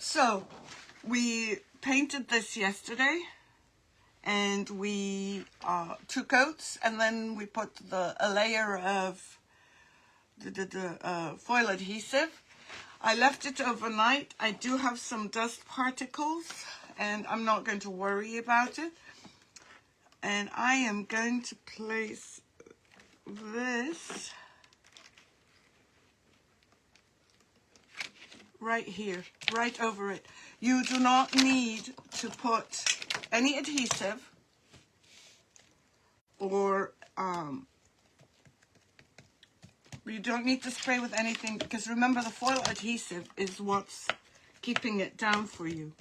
So we painted this yesterday, and we 2 coats, and then we put a layer of the foil adhesive. I left it overnight. I do have some dust particles, and I'm not going to worry about it. And I am going to place this right here, right over it. You do not need to put any adhesive or you don't need to spray with anything, because remember, the foil adhesive is what's keeping it down for you.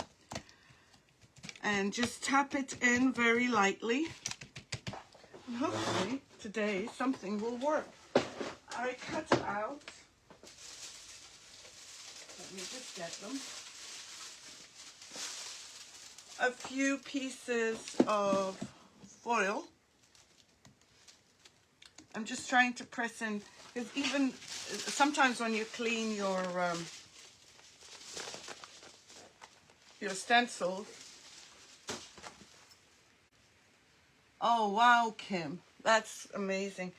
And just tap it in very lightly. And hopefully today something will work. I cut out, let me just get them, a few pieces of foil. I'm just trying to press in, because even sometimes when you clean your stencil. Oh wow, Kim, that's amazing.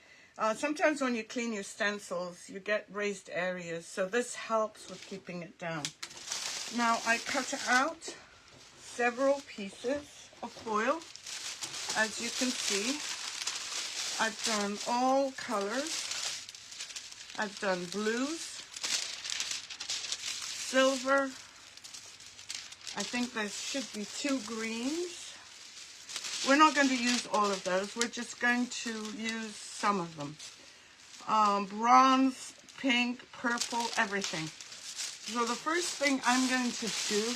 Sometimes when you clean your stencils, you get raised areas, so this helps with keeping it down. Now I cut out several pieces of foil. As you can see, I've done all colors. I've done blues, silver. I think there should be 2 greens. We're not going to use all of those. We're just going to use some of them. Bronze, pink, purple, everything. So the first thing I'm going to do,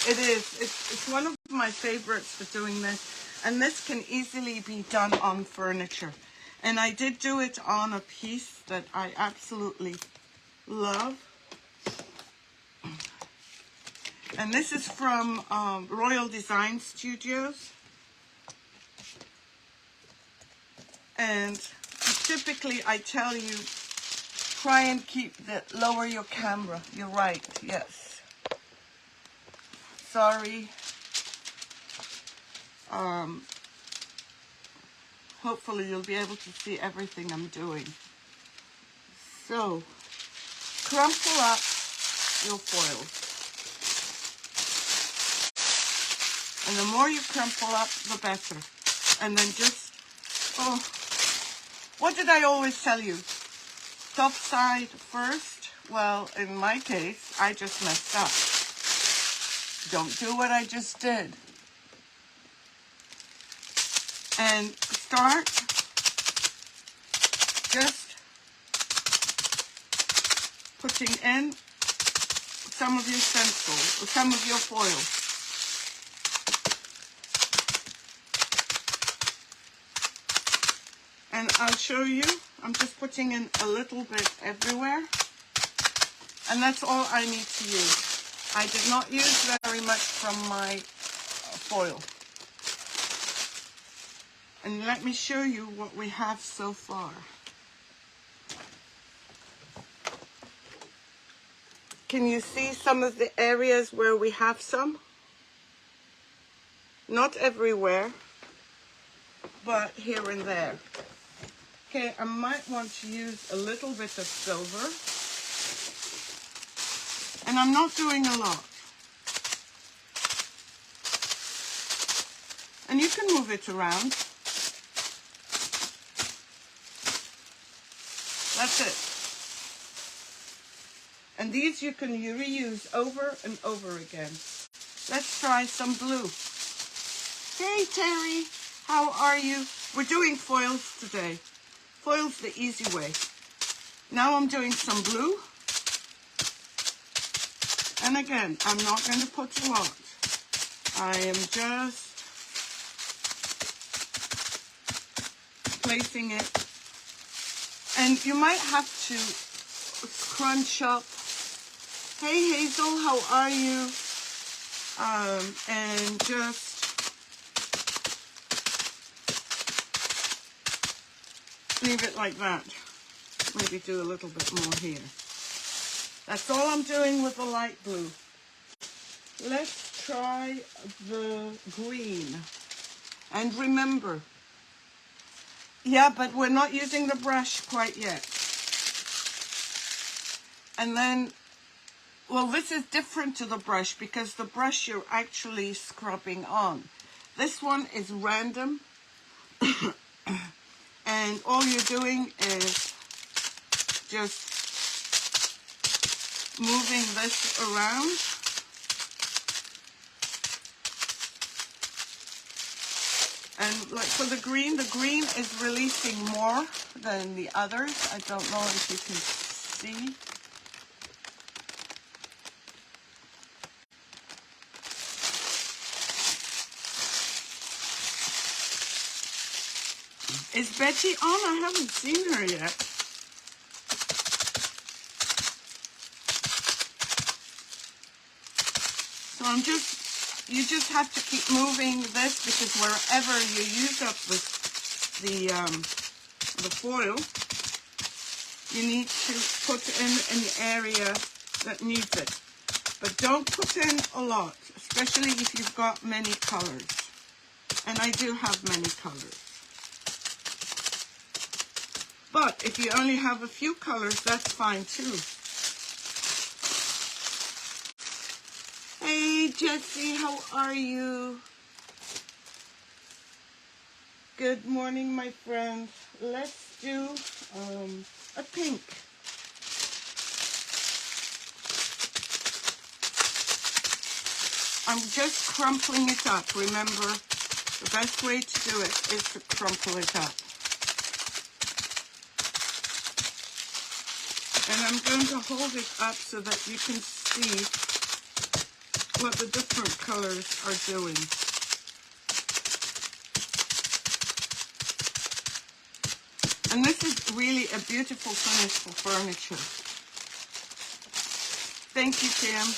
it's one of my favorites for doing this, and this can easily be done on furniture. And I did do it on a piece that I absolutely love. And this is from Royal Design Studios. And typically I tell you, try and lower your camera. You're right, yes. Sorry. Hopefully you'll be able to see everything I'm doing. So, crumple up your foil. And the more you crumple up, the better. And then just, what did I always tell you? Top side first? Well, in my case, I just messed up. Don't do what I just did. And start just putting in some of your stencil, or some of your foil. And I'll show you, I'm just putting in a little bit everywhere. And that's all I need to use. I did not use very much from my foil. And let me show you what we have so far. Can you see some of the areas where we have some? Not everywhere, but here and there. Okay, I might want to use a little bit of silver. And I'm not doing a lot. And you can move it around. That's it. And these you can reuse over and over again. Let's try some blue. Hey Terry, how are you? We're doing foils today. Foil's the easy way. Now I'm doing some blue. And again, I'm not going to put a lot. I am just placing it. And you might have to scrunch up. Hey Hazel, how are you? And just leave it like that. Maybe do a little bit more here. That's all I'm doing with the light blue. let's try the green. And remember, yeah, but we're not using the brush quite yet. And then, well, this is different to the brush because the brush you're actually scrubbing on. This one is random. And all you're doing is just moving this around. And like for the green is releasing more than the others. I don't know if you can see. Is Betty on? I haven't seen her yet. So you just have to keep moving this because wherever you use up the foil, you need to put in the area that needs it. But don't put in a lot, especially if you've got many colors. And I do have many colors. But if you only have a few colors, that's fine too. Hey Jessie, how are you? Good morning, my friend. Let's do a pink. I'm just crumpling it up. Remember, the best way to do it is to crumple it up. And I'm going to hold it up so that you can see what the different colors are doing. And this is really a beautiful finish for furniture. Thank you, Tim.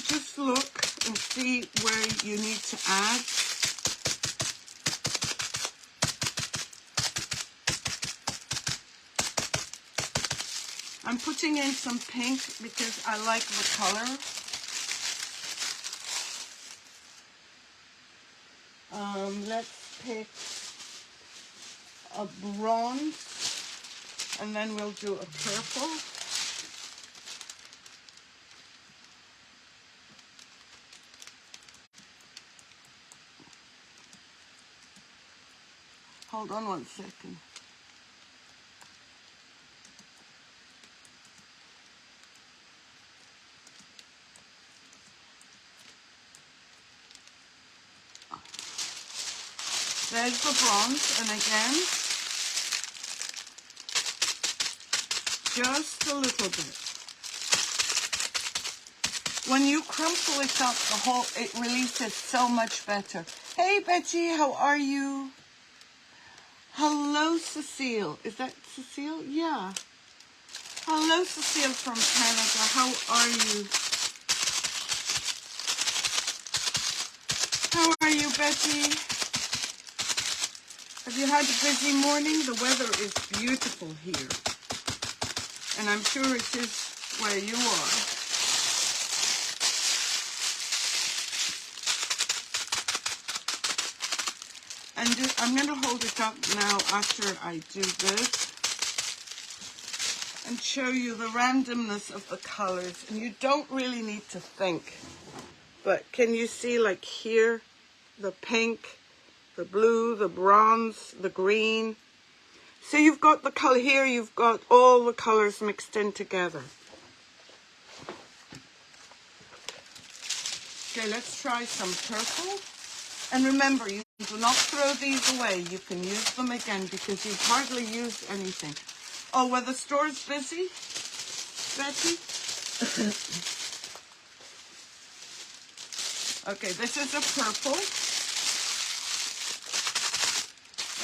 Just look and see where you need to add. I'm putting in some pink because I like the color. Let's pick a bronze and then we'll do a purple. Hold on 1 second. There's the bronze, and again, just a little bit. When you crumple it up, it releases so much better. Hey Betty, how are you? Hello Cecile. Is that Cecile? Yeah. Hello Cecile from Canada. How are you? How are you, Betty? Have you had a busy morning? The weather is beautiful here. And I'm sure it is where you are. And I'm going to hold it up now after I do this and show you the randomness of the colors. And you don't really need to think. But can you see, like here, the pink, the blue, the bronze, the green? So you've got the color here, you've got all the colors mixed in together. Okay, let's try some purple. And remember, you do not throw these away. You can use them again because you've hardly used anything. Oh, were the stores busy, Betty? Okay, this is a purple.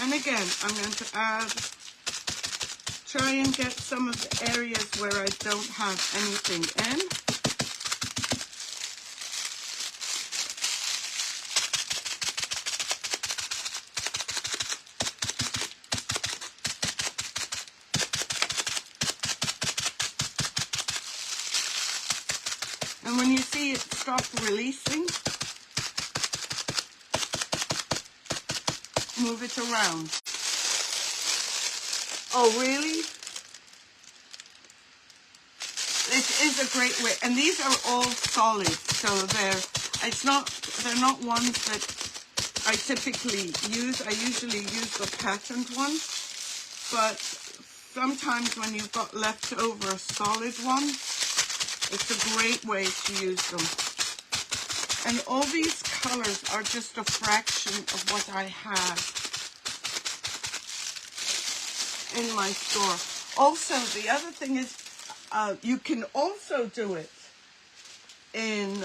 And again, I'm going to try and get some of the areas where I don't have anything in. And when you see it start releasing, move it around. Oh, really? This is a great way, and these are all solid, so they're not ones that I typically use. I usually use the patterned ones, but sometimes when you've got leftover solid ones, it's a great way to use them. And all these colors are just a fraction of what I have in my store. Also, the other thing is, you can also do it in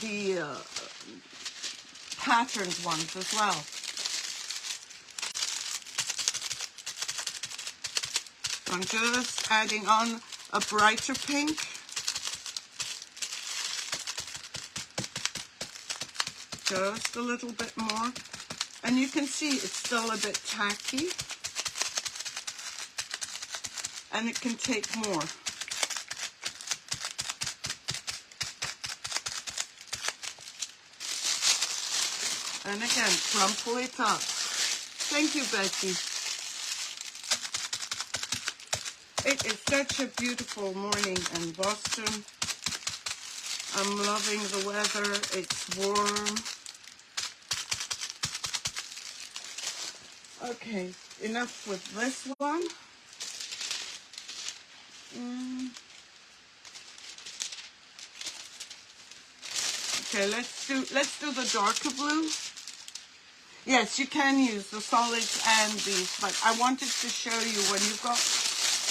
the patterned ones as well. I'm just adding on a brighter pink. Just a little bit more. And you can see it's still a bit tacky. And it can take more. And again, crumple it up. Thank you, Betty. It is such a beautiful morning in Boston. I'm loving the weather. It's warm. Okay, enough with this one. Okay, let's do the darker blue. Yes, you can use the solids and these, but I wanted to show you when you've got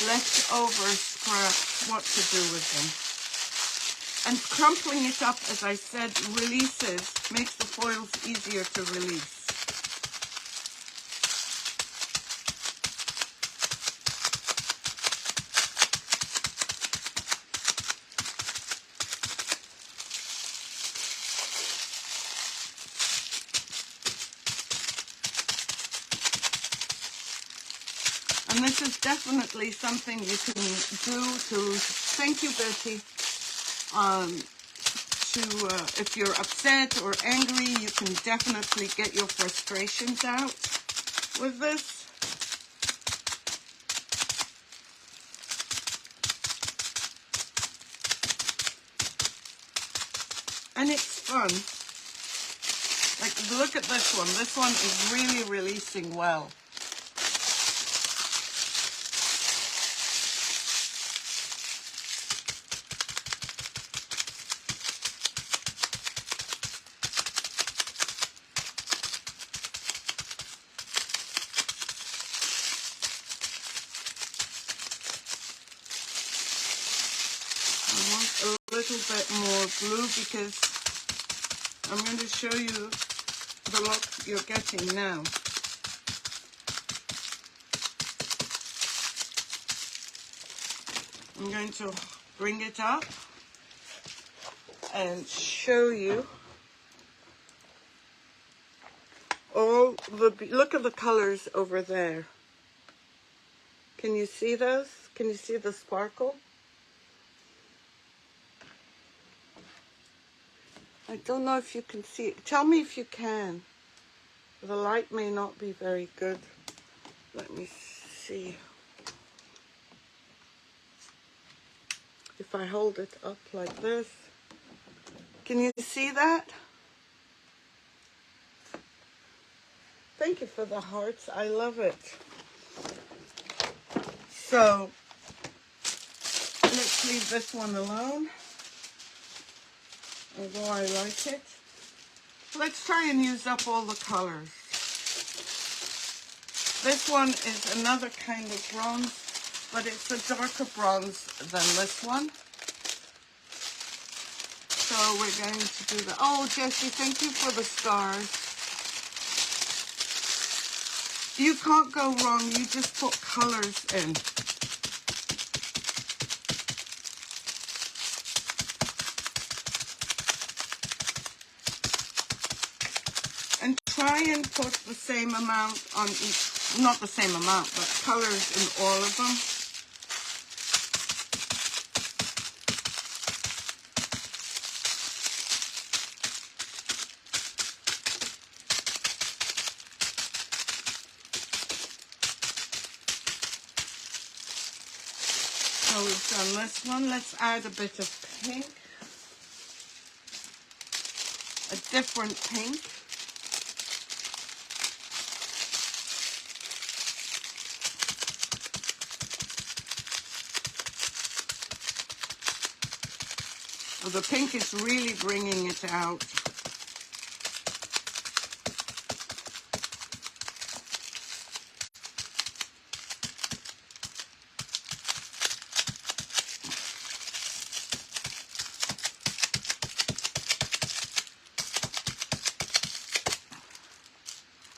leftover scraps what to do with them. And crumpling it up, as I said, makes the foils easier to release. And this is definitely something you can do to, thank you, Betty, if you're upset or angry, you can definitely get your frustrations out with this. And it's fun. Like, look at this one. This one is really releasing well. A little bit more blue because I'm going to show you the look you're getting now. I'm going to bring it up and show you all the, look at the colors over there. Can you see those? Can you see the sparkle? I don't know if you can see it. Tell me if you can. The light may not be very good. Let me see. If I hold it up like this. Can you see that? Thank you for the hearts. I love it. So, let's leave this one alone. Although I like it. Let's try and use up all the colors. This one is another kind of bronze, but it's a darker bronze than this one. So we're going to do that. Oh, Jessie, thank you for the stars. You can't go wrong. You just put colors in. And try and put the same amount on each, not the same amount, but colors in all of them. done this one. Let's add a bit of pink. A different pink. Oh, the pink is really bringing it out.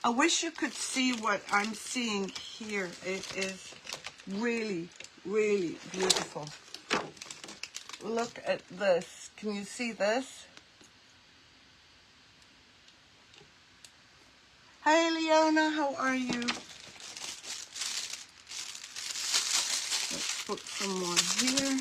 I wish you could see what I'm seeing here. It is really, really beautiful. Look at this. Can you see this? Hi, Leona. How are you? Let's put some more here.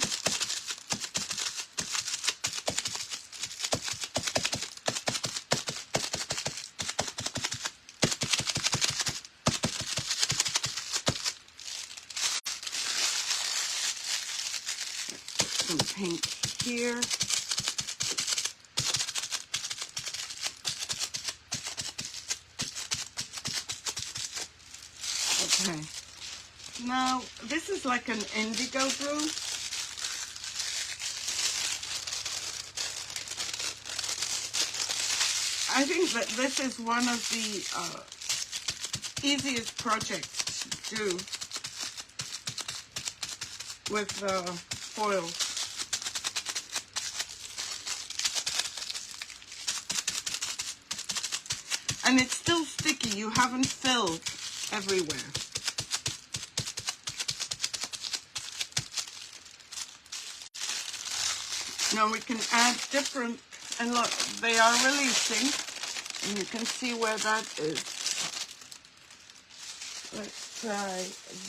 Some pink here. Okay. Now, this is like an indigo blue. I think that this is one of the easiest projects to do with foil. And it's still sticky. You haven't filled everywhere. Now we can add different, and look, they are releasing, and you can see where that is. Let's try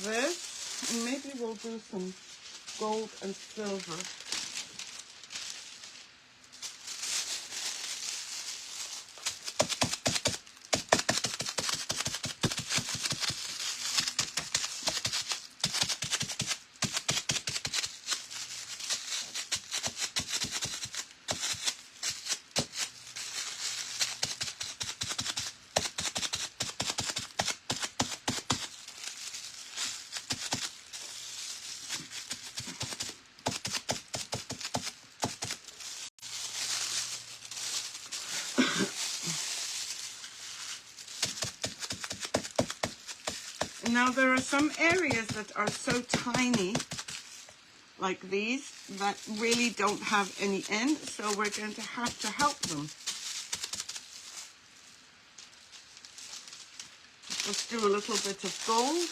this, and maybe we'll do some gold and silver. Now there are some areas that are so tiny, like these, that really don't have any end, so we're going to have to help them. Let's do a little bit of gold.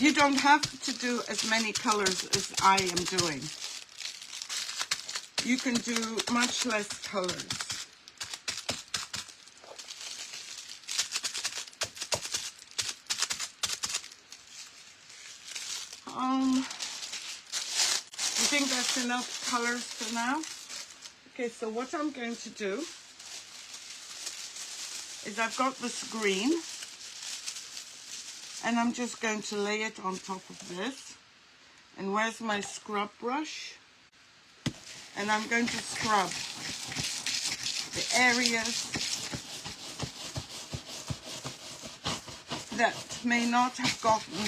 You don't have to do as many colors as I am doing. You can do much less colors. I think that's enough colors for now. Okay, so what I'm going to do is I've got this green, and I'm just going to lay it on top of this. And where's my scrub brush? And I'm going to scrub the areas that may not have gotten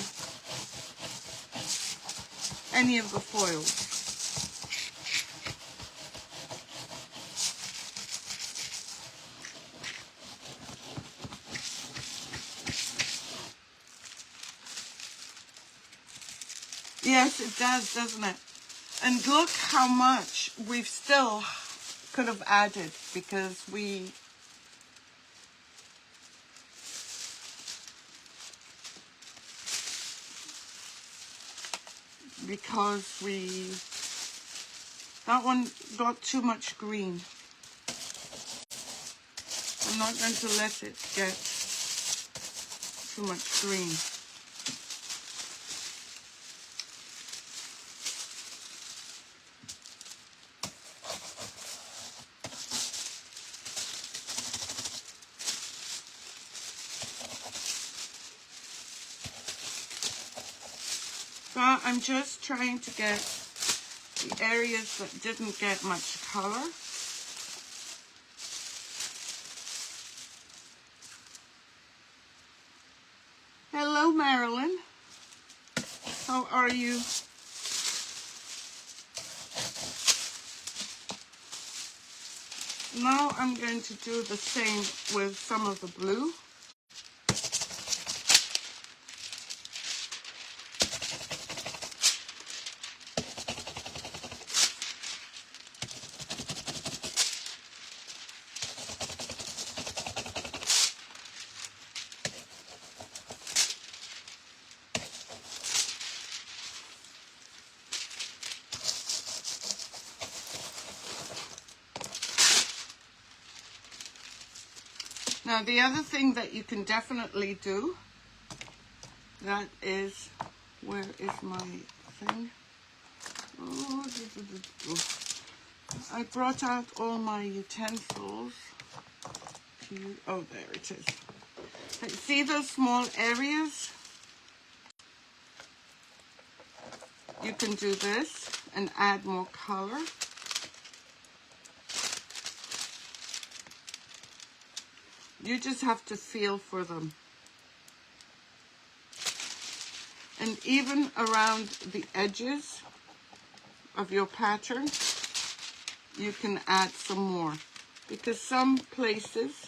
any of the foils. Yes, it does, doesn't it? And look how much we've still could have added because we that one got too much green. I'm not going to let it get too much green. So I'm just trying to get the areas that didn't get much color. Hello, Marilyn. How are you? Now I'm going to do the same with some of the blue. Now the other thing that you can definitely do, that is, where is my thing? Oh, I brought out all my utensils. Oh, there it is. See those small areas? You can do this and add more color. You just have to feel for them. And even around the edges of your pattern, you can add some more. Because some places,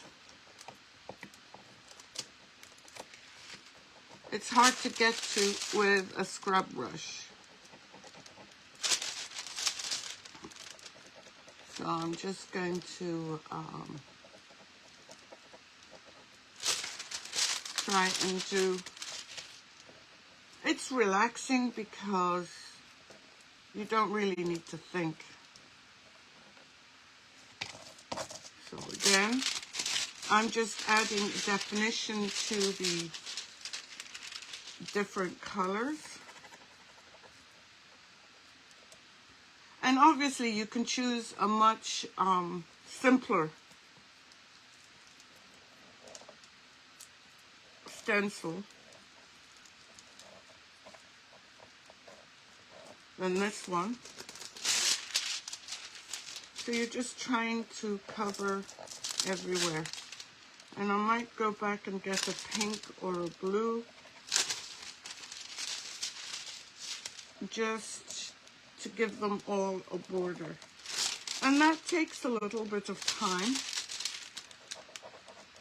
it's hard to get to with a scrub brush. So I'm just going to try and do, it's relaxing because you don't really need to think. So again, I'm just adding definition to the different colors. And obviously you can choose a much simpler stencil than this one. So you're just trying to cover everywhere. And I might go back and get a pink or a blue, just to give them all a border. And that takes a little bit of time,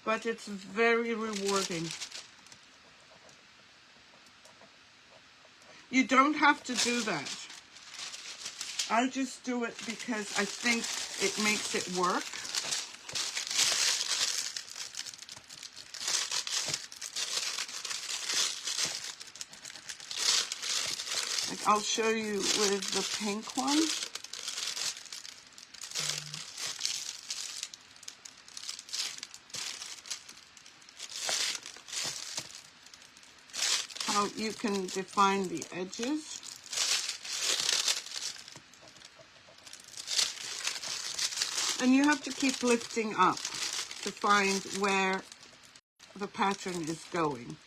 but it's very rewarding. You don't have to do that. I just do it because I think it makes it work. Like I'll show you with the pink one. How you can define the edges. And you have to keep lifting up to find where the pattern is going.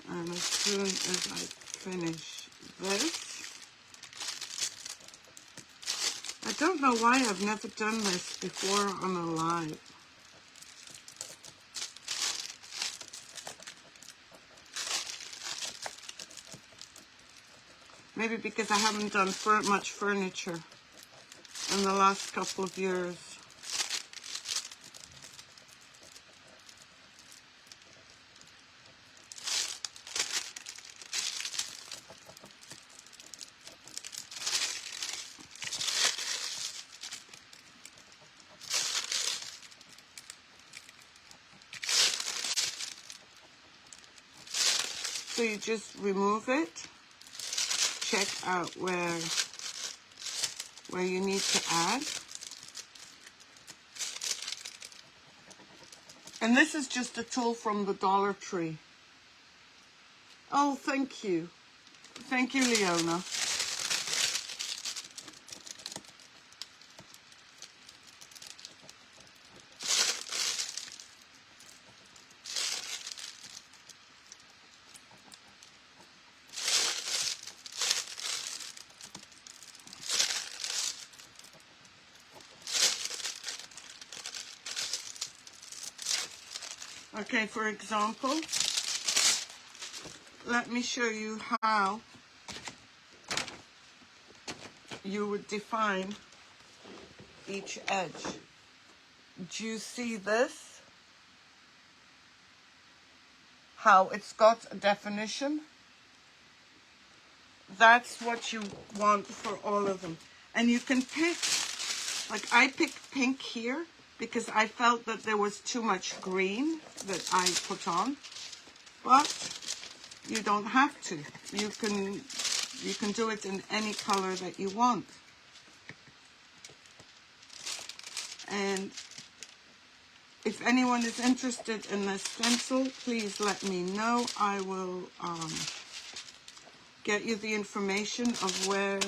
And as soon as I finish this, I don't know why I've never done this before on a live. Maybe because I haven't done much furniture in the last couple of years. So you just remove it. Check out where you need to add. And this is just a tool from the Dollar Tree. Oh, thank you. Thank you, Leona. Okay, for example, let me show you how you would define each edge. Do you see this? How it's got a definition? That's what you want for all of them. And you can pick, like I picked pink here because I felt that there was too much green that I put on. But you don't have to. You can do it in any color that you want. And if anyone is interested in this stencil, please let me know. I will get you the information of where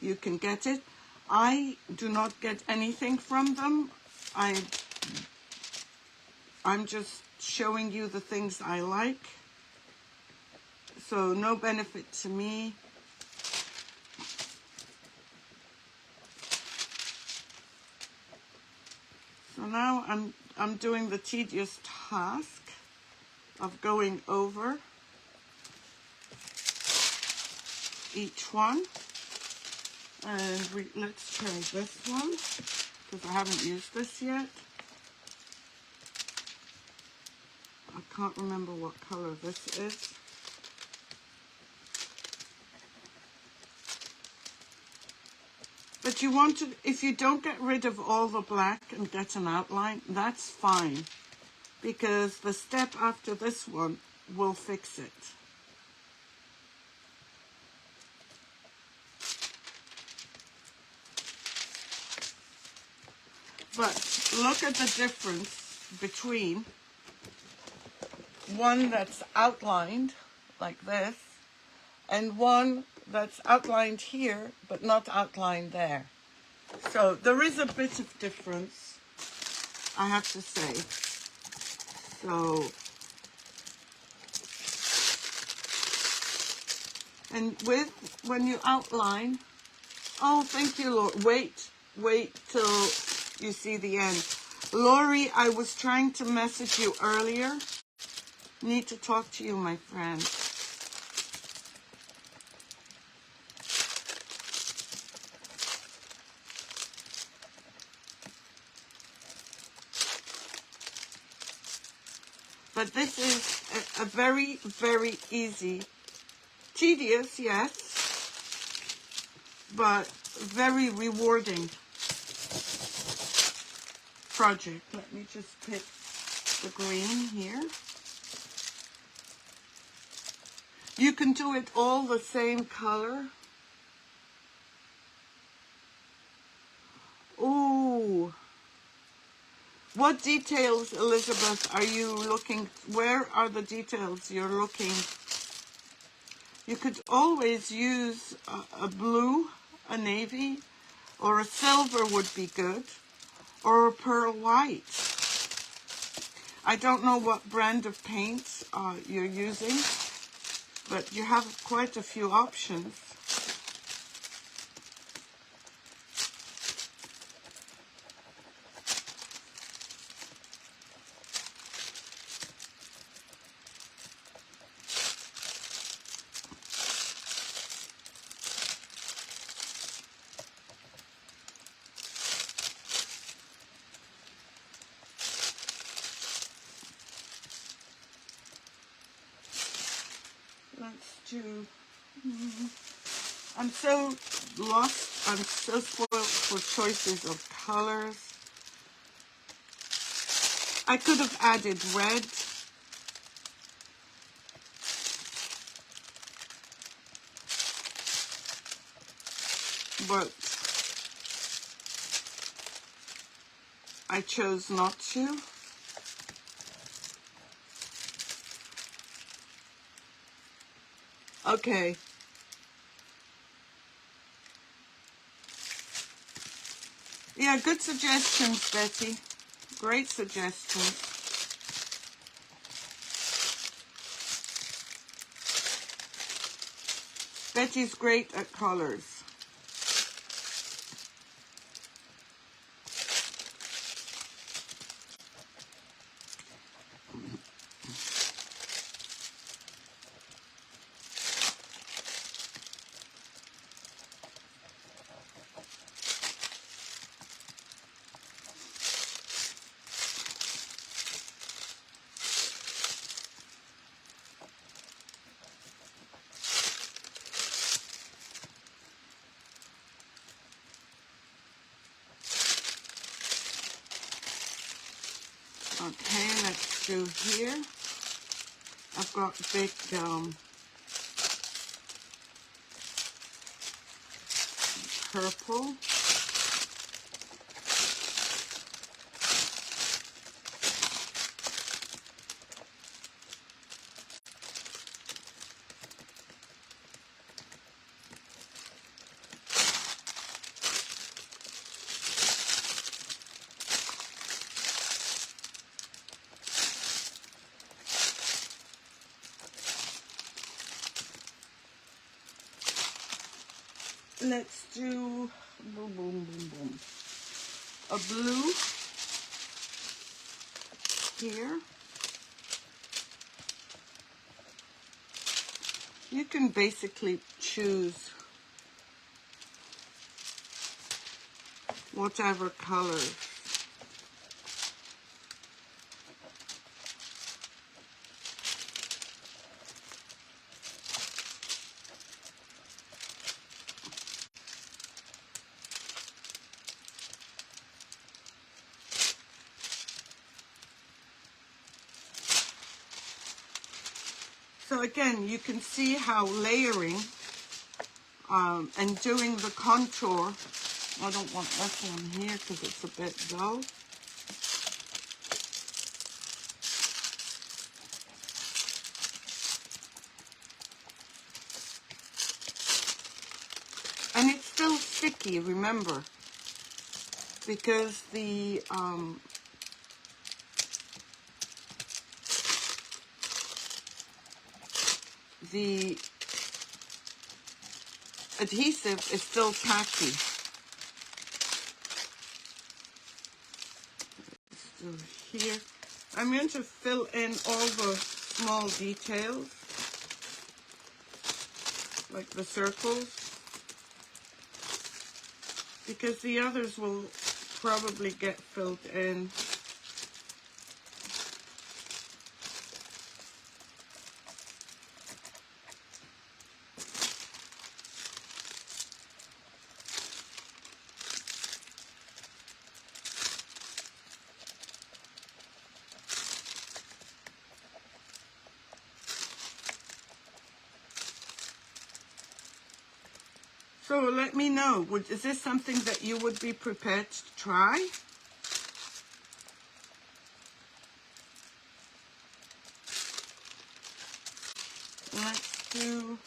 you can get it. I do not get anything from them. I'm just showing you the things I like. So no benefit to me. So now I'm doing the tedious task of going over each one. And let's try this one because I haven't used this yet. I can't remember what color this is. But you want to, if you don't get rid of all the black and get an outline, that's fine. Because the step after this one will fix it. But look at the difference between one that's outlined like this and one that's outlined here but not outlined there. So there is a bit of difference, I have to say. So, and when you outline, oh, thank you, Lord. Wait till you see the end. Lori, I was trying to message you earlier. Need to talk to you, my friend. But this is a very, very easy, tedious, yes, but very rewarding project. Let me just pick the green here. You can do it all the same color. Ooh. What details, Elizabeth, are you looking? Where are the details you're looking? You could always use a blue, a navy, or a silver would be good, or a pearl white. I don't know what brand of paint you're using, but you have quite a few options. Let's do, I'm so lost, I'm so spoiled for choices of colors. I could have added red. But I chose not to. Okay. Yeah, good suggestions, Betty. Great suggestions. Betty's great at colors. Okay, let's do here. I've got big purple. Let's do boom, boom, boom, boom. A blue here. You can basically choose whatever color. So again, you can see how layering and doing the contour, I don't want this one here because it's a bit dull. And it's still sticky, remember, because the adhesive is still tacky. So here, I'm going to fill in all the small details, like the circles, because the others will probably get filled in. So let me know, is this something that you would be prepared to try? Let's do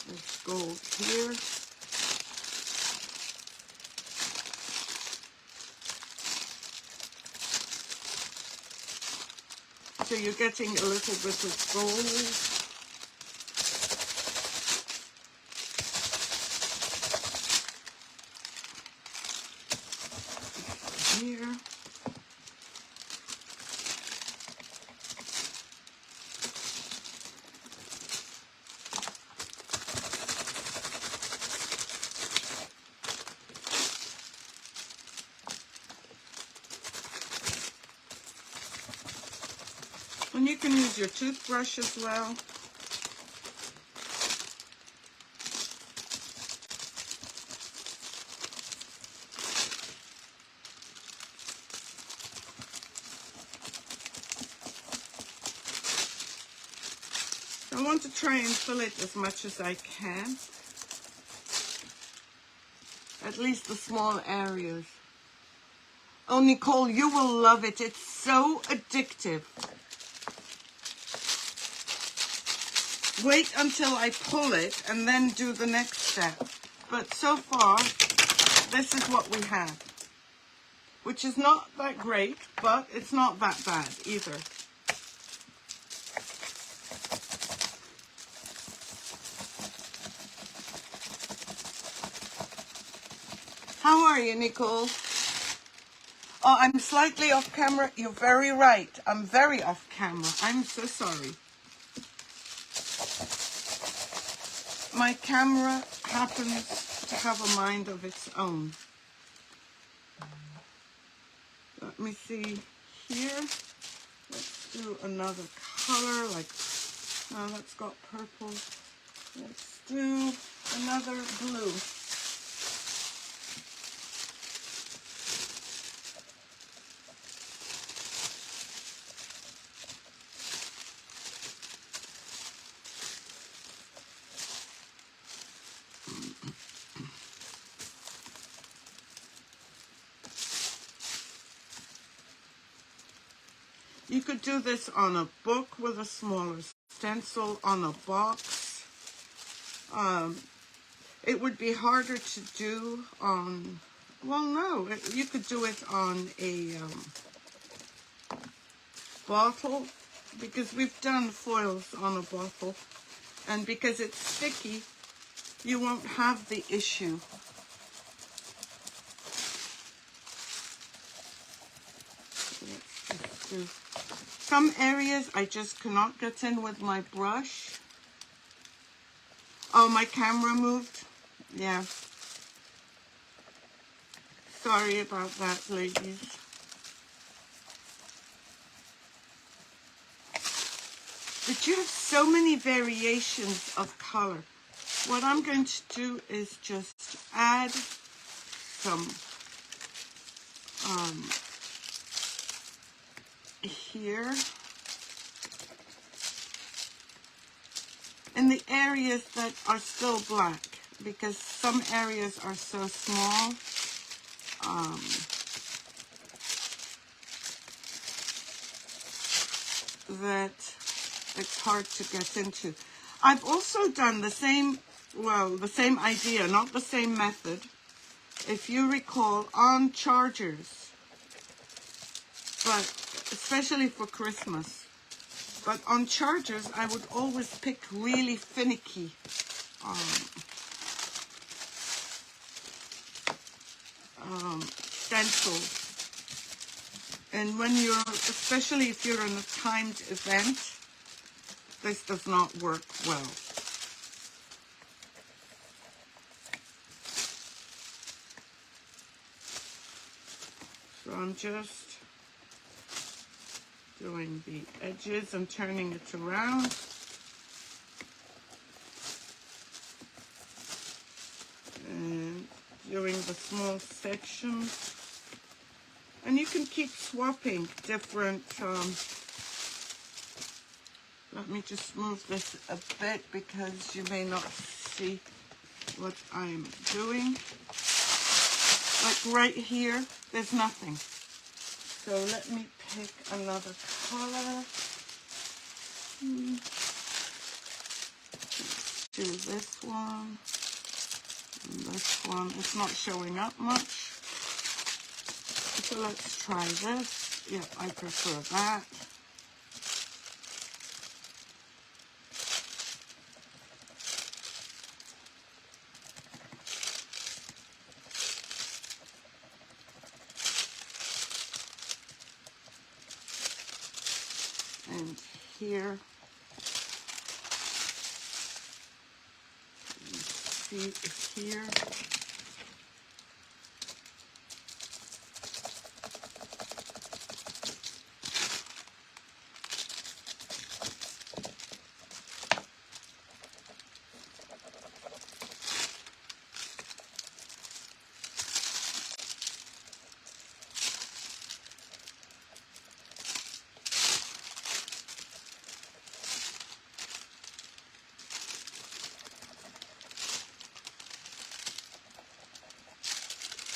this gold here. So you're getting a little bit of gold. Here. And you can use your toothbrush as well. I want to try and fill it as much as I can. At least the small areas. Oh, Nicole, you will love it. It's so addictive. Wait until I pull it and then do the next step. But so far, this is what we have. Which is not that great, but it's not that bad either. How are you, Nicole? Oh, I'm slightly off camera. You're very right. I'm very off camera. I'm so sorry. My camera happens to have a mind of its own. Let me see here. Let's do another color, like, now that's got purple. Let's do another blue. You could do this on a book with a smaller stencil, on a box. It would be harder to do on, well, no, you could do it on a bottle, because we've done foils on a bottle, and because it's sticky, you won't have the issue. Let's just do some areas I just cannot get in with my brush. Oh, my camera moved. Yeah. Sorry about that, ladies. But you have so many variations of color. What I'm going to do is just add some here in the areas that are still black, because some areas are so small. That it's hard to get into. I've also done the same, well, the same idea, not the same method. If you recall, on chargers, but especially for Christmas. But on chargers, I would always pick really finicky stencils. And when you're, especially if you're in a timed event, this does not work well. So I'm just doing the edges and turning it around. And doing the small sections. And you can keep swapping different, let me just move this a bit because you may not see what I'm doing. Like right here, there's nothing. So let me pick another color. Let's do this one. And this one, it's not showing up much. So let's try this. Yeah, I prefer that. And here, see here.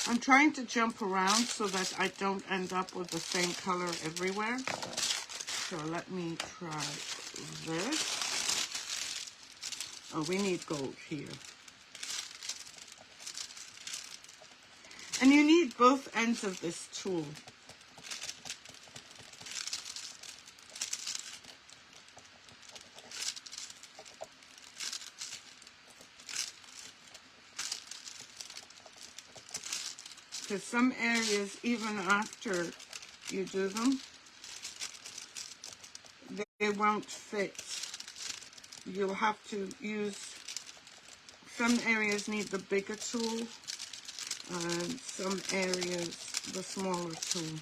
I'm trying to jump around so that I don't end up with the same color everywhere. So let me try this. Oh, we need gold here. And you need both ends of this tool. Because some areas, even after you do them, they won't fit. You'll have to use, some areas need the bigger tool, and some areas the smaller tool.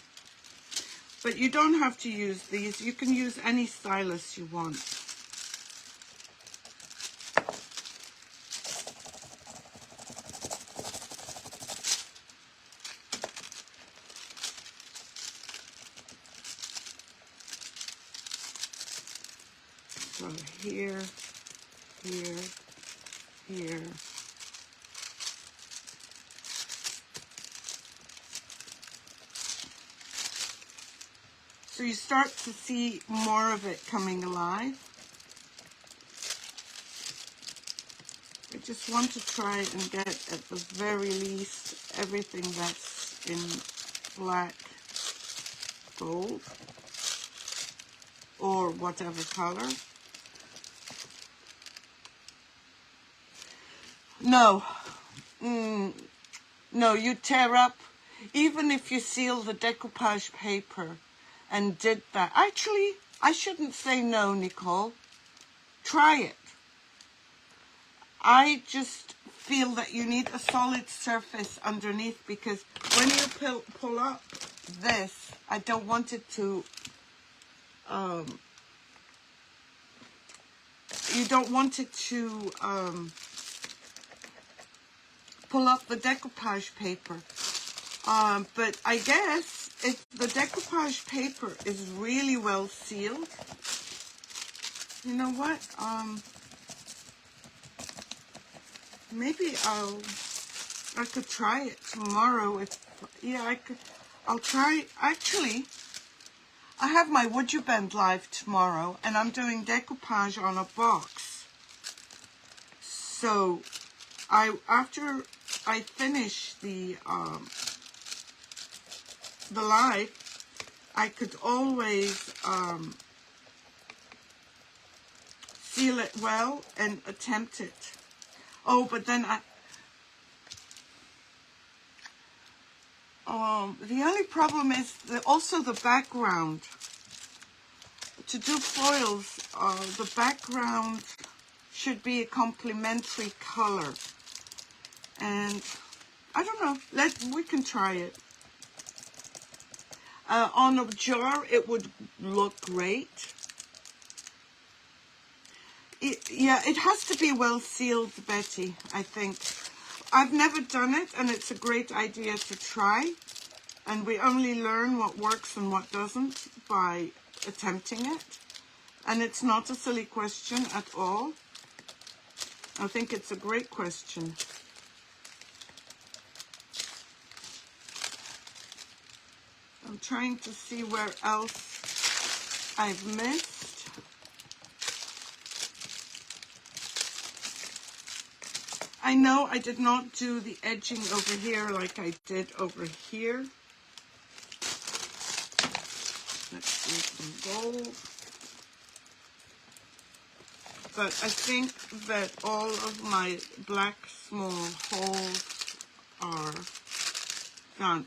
But you don't have to use these. You can use any stylus you want. So here, here, here. So you start to see more of it coming alive. I just want to try and get, at the very least, everything that's in black gold or whatever color. No, no, you tear up, even if you seal the decoupage paper and did that. Actually, I shouldn't say no, Nicole. Try it. I just feel that you need a solid surface underneath, because when you pull up this, I don't want it to, you don't want it to pull up the decoupage paper. But I guess if the decoupage paper is really well sealed, you know what? Maybe I could try it tomorrow. I'll try. Actually, I have my Would You Bend live tomorrow, and I'm doing decoupage on a box. So, after I finish the live, I could always seal it well and attempt it. Oh, but then the only problem is also the background. To do foils, the background should be a complementary color. And I don't know, we can try it. On a jar, it would look great. It has to be well sealed, Betty, I think. I've never done it, and it's a great idea to try. And we only learn what works and what doesn't by attempting it. And it's not a silly question at all. I think it's a great question. I'm trying to see where else I've missed. I know I did not do the edging over here like I did over here. Let's do some gold. But I think that all of my black small holes are done.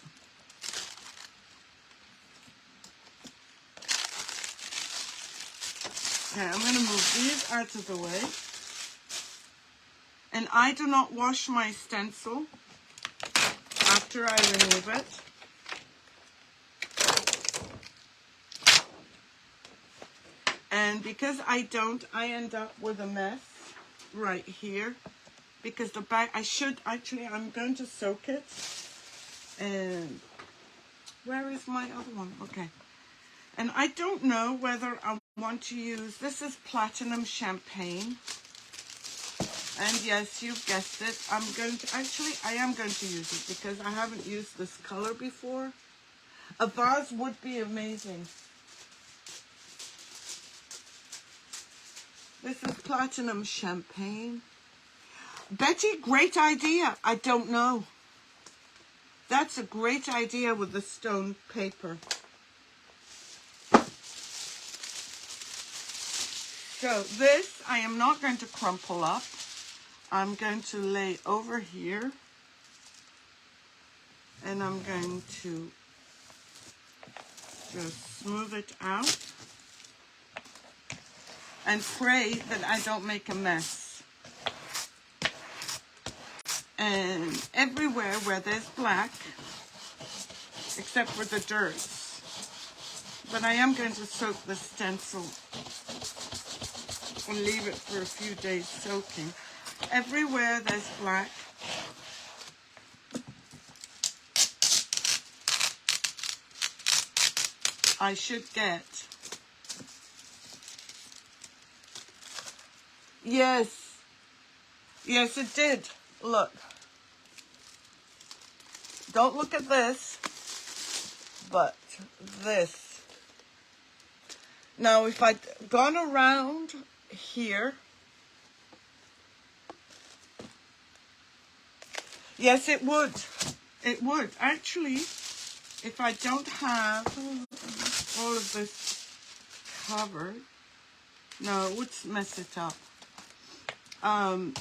Okay, I'm going to move these out of the way. And I do not wash my stencil after I remove it. And because I don't, I end up with a mess right here. Because the back, I'm going to soak it. And where is my other one? Okay. And I don't know whether I want to use, this is Platinum Champagne. And yes, you've guessed it. I am going to use it because I haven't used this color before. A vase would be amazing. This is Platinum Champagne. Betty, great idea. I don't know. That's a great idea with the stone paper. So this, I am not going to crumple up. I'm going to lay over here, and I'm going to just smooth it out and pray that I don't make a mess. And everywhere where there's black, except for the dirt, but I am going to soak the stencil and leave it for a few days soaking. Everywhere there's black, I should get, yes, it did. Look, don't look at this, but this, Now, if I'd gone around here, yes, it would. It would. Actually, if I don't have all of this covered, no, it would mess it up. I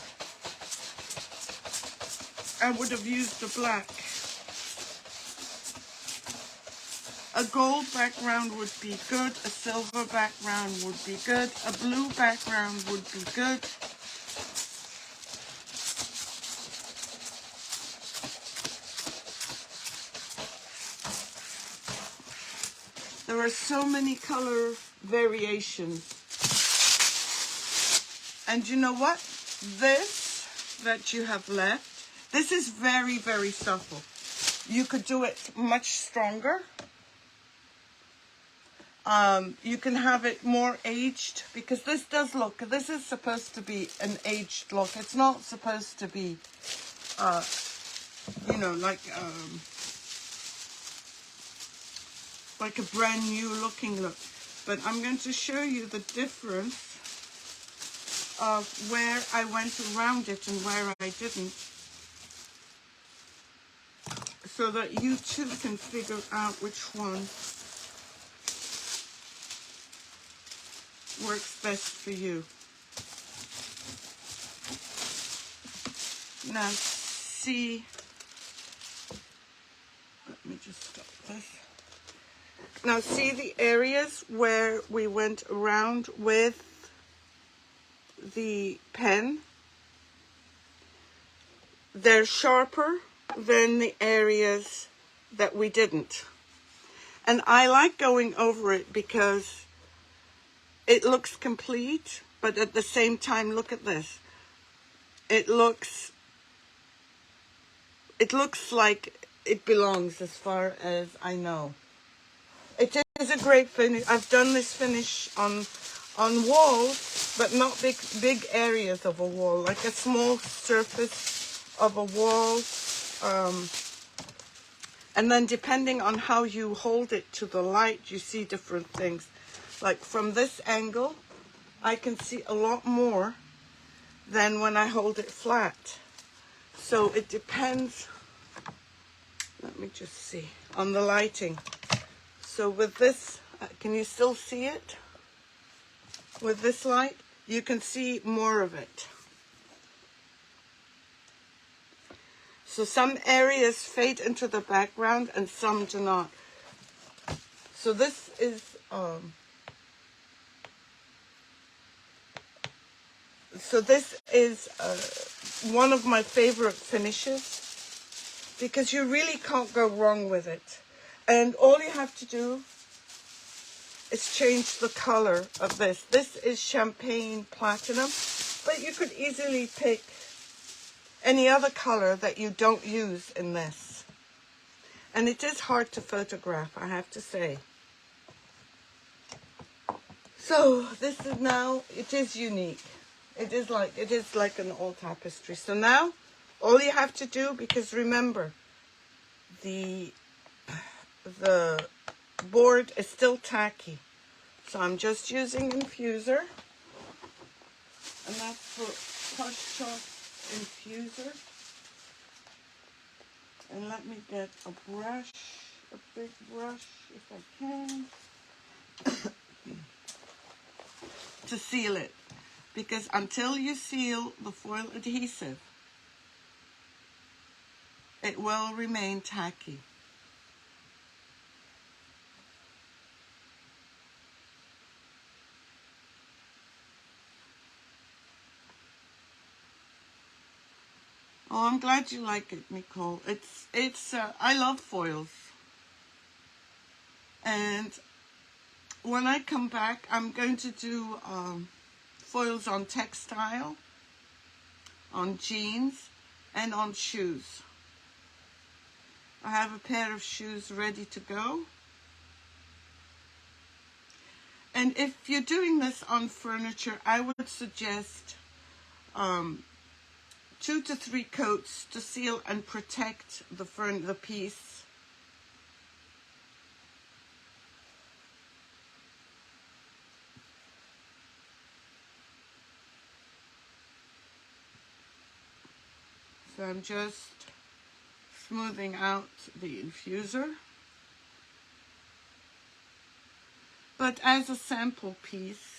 would have used the black. A gold background would be good. A silver background would be good. A blue background would be good. There are so many color variations. And you know what? This that you have left, this is very, very subtle. You could do it much stronger. You can have it more aged, because this does look, this is supposed to be an aged look. It's not supposed to be, you know, like a brand new looking look. But I'm going to show you the difference of where I went around it and where I didn't, so that you too can figure out which one works best for you. Now see, let me just stop this. Now see the areas where we went around with the pen? They're sharper than the areas that we didn't. And I like going over it because it looks complete, but at the same time, look at this. It looks like it belongs, as far as I know. It is a great finish. I've done this finish on walls, but not big areas of a wall, like a small surface of a wall. And then depending on how you hold it to the light, you see different things. Like from this angle, I can see a lot more than when I hold it flat. So it depends, let me just see, on the lighting. So with this, can you still see it? With this light, you can see more of it. So some areas fade into the background and some do not. So this is one of my favorite finishes, because you really can't go wrong with it. And all you have to do is change the color of this. This is champagne platinum, but you could easily pick any other color that you don't use in this. And it is hard to photograph, I have to say. So this is now, it is unique. It is like an old tapestry. So now, all you have to do, because remember, the board is still tacky. So I'm just using infuser. And that's for Posh Chalk Infusor. And let me get a brush, a big brush if I can, to seal it. Because until you seal the foil adhesive, it will remain tacky. Oh, I'm glad you like it, Nicole. I love foils. And when I come back, I'm going to do foils on textile, on jeans, and on shoes. I have a pair of shoes ready to go. And if you're doing this on furniture, I would suggest 2 to 3 coats to seal and protect the piece. So I'm just smoothing out the infuser. But as a sample piece,